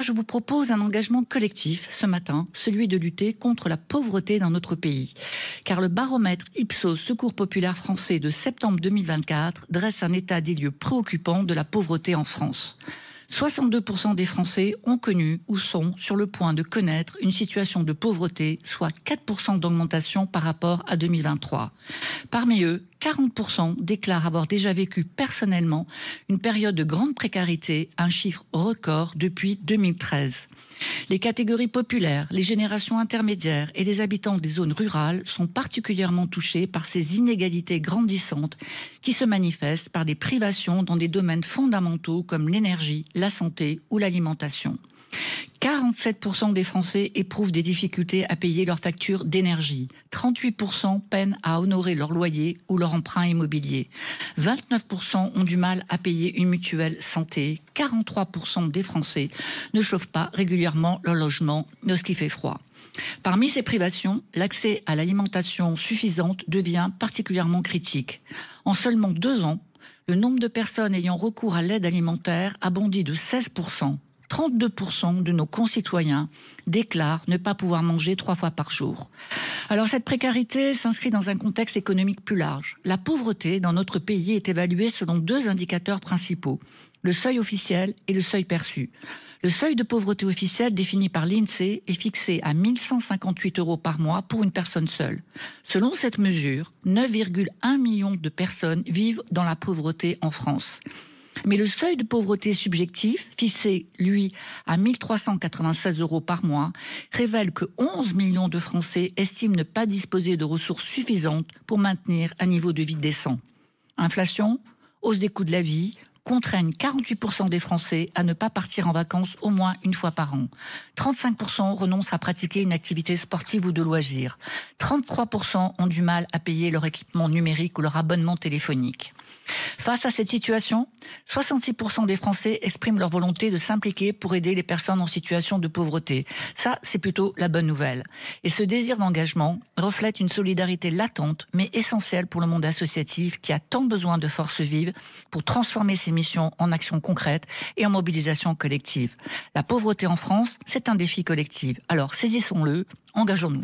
je vous propose un engagement collectif ce matin, celui de lutter contre la pauvreté dans notre pays. Car le baromètre Ipsos Secours populaire français de septembre 2024 dresse un état des lieux préoccupant de la pauvreté en France. 62% des Français ont connu ou sont sur le point de connaître une situation de pauvreté, soit 4% d'augmentation par rapport à 2023. Parmi eux, 40% déclarent avoir déjà vécu personnellement une période de grande précarité, un chiffre record depuis 2013. Les catégories populaires, les générations intermédiaires et les habitants des zones rurales sont particulièrement touchés par ces inégalités grandissantes qui se manifestent par des privations dans des domaines fondamentaux comme l'énergie, la santé ou l'alimentation. 47% des Français éprouvent des difficultés à payer leurs factures d'énergie. 38% peinent à honorer leur loyer ou leur emprunt immobilier. 29% ont du mal à payer une mutuelle santé. 43% des Français ne chauffent pas régulièrement leur logement lorsqu'il fait froid. Parmi ces privations, l'accès à l'alimentation suffisante devient particulièrement critique. En seulement 2 ans, le nombre de personnes ayant recours à l'aide alimentaire a bondi de 16%. 32% de nos concitoyens déclarent ne pas pouvoir manger 3 fois par jour. Alors cette précarité s'inscrit dans un contexte économique plus large. La pauvreté dans notre pays est évaluée selon 2 indicateurs principaux, le seuil officiel et le seuil perçu. Le seuil de pauvreté officiel défini par l'INSEE est fixé à 1 158 € par mois pour une personne seule. Selon cette mesure, 9,1 millions de personnes vivent dans la pauvreté en France. Mais le seuil de pauvreté subjectif, fixé, lui, à 1 396 € par mois, révèle que 11 millions de Français estiment ne pas disposer de ressources suffisantes pour maintenir un niveau de vie décent. Inflation, hausse des coûts de la vie, contraignent 48% des Français à ne pas partir en vacances au moins une fois par an. 35% renoncent à pratiquer une activité sportive ou de loisirs. 33% ont du mal à payer leur équipement numérique ou leur abonnement téléphonique. Face à cette situation, 66% des Français expriment leur volonté de s'impliquer pour aider les personnes en situation de pauvreté. Ça, c'est plutôt la bonne nouvelle. Et ce désir d'engagement reflète une solidarité latente, mais essentielle pour le monde associatif qui a tant besoin de forces vives pour transformer ses missions en actions concrètes et en mobilisation collective. La pauvreté en France, c'est un défi collectif. Alors saisissons-le, engageons-nous.